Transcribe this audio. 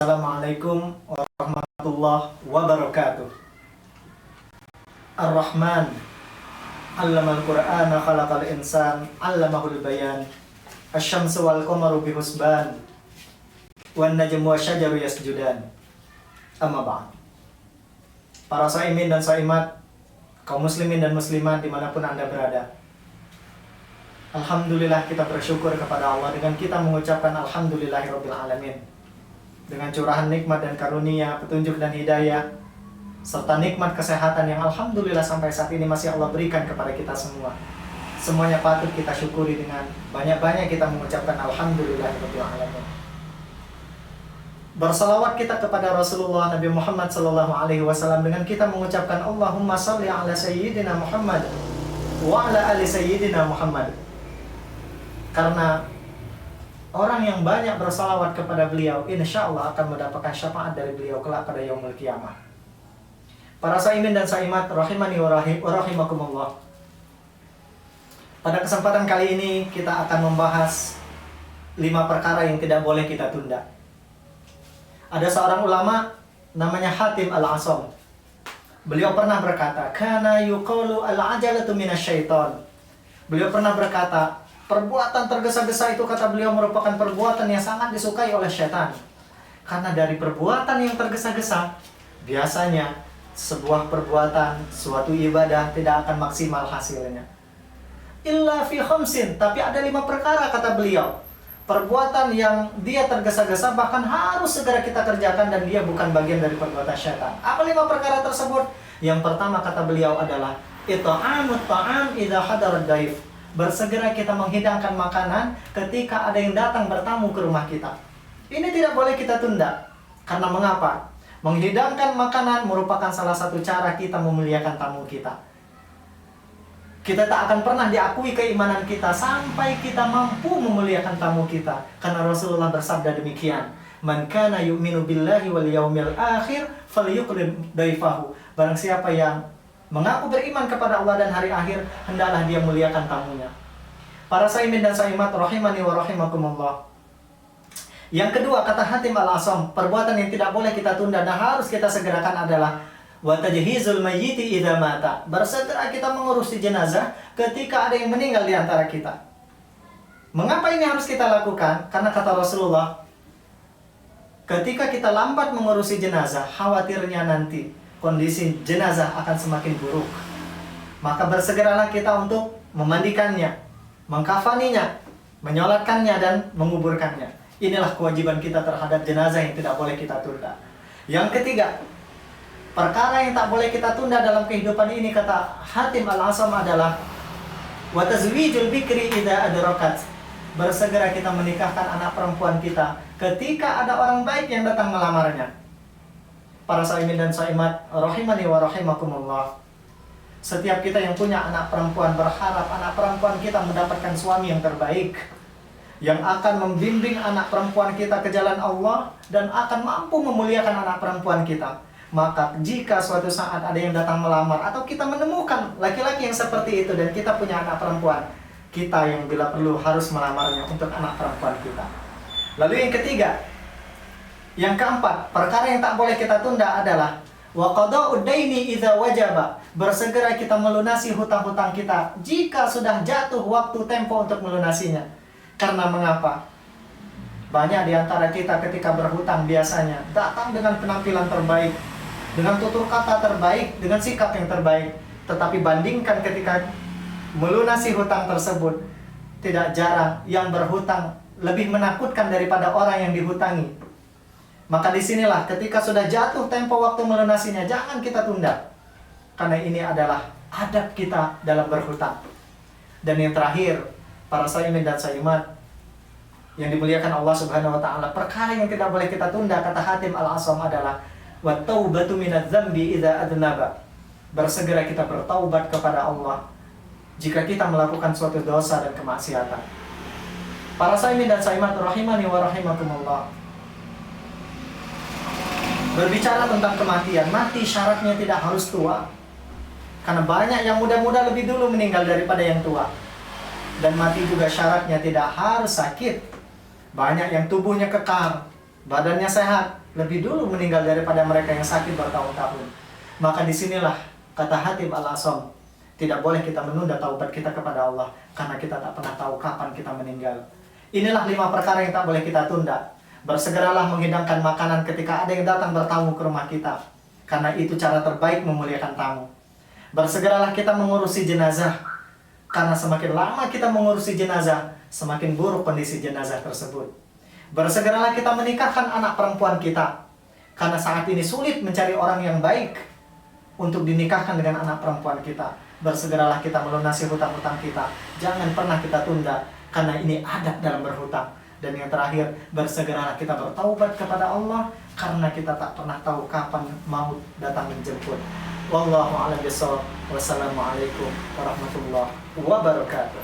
Assalamualaikum warahmatullahi wabarakatuh. Ar-Rahman 'allamal Qur'ana khalaqal insan 'allamahul bayan. Asy-syamsu wal qamaru bihusban. Wan najmu wasyajaru yasjudan. Amma ba'd. Para shaimin dan shaimat, kaum muslimin dan muslimat dimanapun Anda berada, alhamdulillah kita bersyukur kepada Allah dengan kita mengucapkan alhamdulillahirabbil alamin. Dengan curahan nikmat dan karunia, petunjuk dan hidayah, serta nikmat kesehatan yang alhamdulillah sampai saat ini masih Allah berikan kepada kita semua. Semuanya patut kita syukuri dengan banyak-banyak kita mengucapkan alhamdulillahirabbil alamin. Bersalawat kita kepada Rasulullah Nabi Muhammad SAW dengan kita mengucapkan Allahumma salli ala sayyidina Muhammad wa ala ali sayyidina Muhammad. Karena orang yang banyak bersalawat kepada beliau, insya Allah akan mendapatkan syafaat dari beliau kelak pada yaumul qiyamah. Para shaimin dan shaimat rahimani wa rahimakumullah. Pada kesempatan kali ini kita akan membahas 5 perkara yang tidak boleh kita tunda. Ada seorang ulama namanya Hatim Al-Asam. Beliau pernah berkata, "Kana yuqalu al-ajalatu minasyaiton." Beliau pernah berkata, perbuatan tergesa-gesa itu, kata beliau, merupakan perbuatan yang sangat disukai oleh syaitan. Karena dari perbuatan yang tergesa-gesa, biasanya sebuah perbuatan, suatu ibadah tidak akan maksimal hasilnya. Illa fi khamsin, tapi ada 5 perkara, kata beliau. Perbuatan yang dia tergesa-gesa bahkan harus segera kita kerjakan dan dia bukan bagian dari perbuatan syaitan. Apa 5 perkara tersebut? Yang pertama, kata beliau, adalah it'amut ta'am idza hadara daif. Bersegera kita menghidangkan makanan ketika ada yang datang bertamu ke rumah kita. Ini tidak boleh kita tunda. Karena mengapa? Menghidangkan makanan merupakan salah satu cara kita memuliakan tamu kita. Kita tak akan pernah diakui keimanan kita sampai kita mampu memuliakan tamu kita. Karena Rasulullah bersabda demikian, "Man kana yu'minu billahi wal yaumil akhir falyukrim daifahu." Barang siapa yang mengaku beriman kepada Allah dan hari akhir, hendaklah dia muliakan tamunya. Para shaimin dan shaimat rahimani wa rahimakumullah. Yang kedua, kata Hatim Al-Asam, perbuatan yang tidak boleh kita tunda dan harus kita segerakan adalah wa tajhizul mayyiti idza mata. Bersegera kita mengurusi jenazah ketika ada yang meninggal di antara kita. Mengapa ini harus kita lakukan? Karena kata Rasulullah, ketika kita lambat mengurusi jenazah, khawatirnya nanti kondisi jenazah akan semakin buruk. Maka bersegeralah kita untuk memandikannya, mengkafaninya, menyolatkannya, dan menguburkannya. Inilah kewajiban kita terhadap jenazah yang tidak boleh kita tunda. Yang ketiga, perkara yang tak boleh kita tunda dalam kehidupan ini, kata Hatim Al-Asam, adalah wa tazwijul bikri idza adrakat. Bersegera kita menikahkan anak perempuan kita ketika ada orang baik yang datang melamarnya. Para shaimin dan shaimat rahimani wa rahimakumullah. Setiap kita yang punya anak perempuan berharap anak perempuan kita mendapatkan suami yang terbaik, yang akan membimbing anak perempuan kita ke jalan Allah dan akan mampu memuliakan anak perempuan kita. Maka jika suatu saat ada yang datang melamar atau kita menemukan laki-laki yang seperti itu dan kita punya anak perempuan, kita yang bila perlu harus melamarnya untuk anak perempuan kita. Lalu yang ketiga, yang keempat, perkara yang tak boleh kita tunda adalah wa qada'ud daini idza wajaba. Bersegera kita melunasi hutang-hutang kita jika sudah jatuh waktu tempo untuk melunasinya. Karena mengapa? Banyak di antara kita ketika berhutang biasanya datang dengan penampilan terbaik, dengan tutur kata terbaik, dengan sikap yang terbaik. Tetapi bandingkan ketika melunasi hutang tersebut, tidak jarang yang berhutang lebih menakutkan daripada orang yang dihutangi. Maka disinilah ketika sudah jatuh tempo waktu melunasinya, jangan kita tunda. Karena ini adalah adab kita dalam berhutang. Dan yang terakhir, para shaimin dan shaimat yang dimuliakan Allah Subhanahu wa taala, perkara yang tidak boleh kita tunda, kata Hatim Al-Asam, adalah wa taubatu minadz dzambi idza adnaba. Bersegera kita bertaubat kepada Allah jika kita melakukan suatu dosa dan kemaksiatan. Para shaimin dan shaimat rahimani wa rahimakumullah. Berbicara tentang kematian, mati syaratnya tidak harus tua. Karena banyak yang muda-muda lebih dulu meninggal daripada yang tua. Dan mati juga syaratnya tidak harus sakit. Banyak yang tubuhnya kekar, badannya sehat, lebih dulu meninggal daripada mereka yang sakit bertahun-tahun. Maka disinilah kata Hatib Al-Asam, tidak boleh kita menunda taubat kita kepada Allah, karena kita tak pernah tahu kapan kita meninggal. Inilah 5 perkara yang tak boleh kita tunda. Bersegeralah menghidangkan makanan ketika ada yang datang bertamu ke rumah kita, karena itu cara terbaik memuliakan tamu. Bersegeralah kita mengurusi jenazah, karena semakin lama kita mengurusi jenazah, semakin buruk kondisi jenazah tersebut. Bersegeralah kita menikahkan anak perempuan kita, karena saat ini sulit mencari orang yang baik untuk dinikahkan dengan anak perempuan kita. Bersegeralah kita melunasi hutang-hutang kita. Jangan pernah kita tunda, karena ini adab dalam berhutang. Dan yang terakhir, bersegeralah kita bertaubat kepada Allah, karena kita tak pernah tahu kapan maut datang menjemput. Wallahu a'lam bishawab. Wassalamualaikum warahmatullahi wabarakatuh.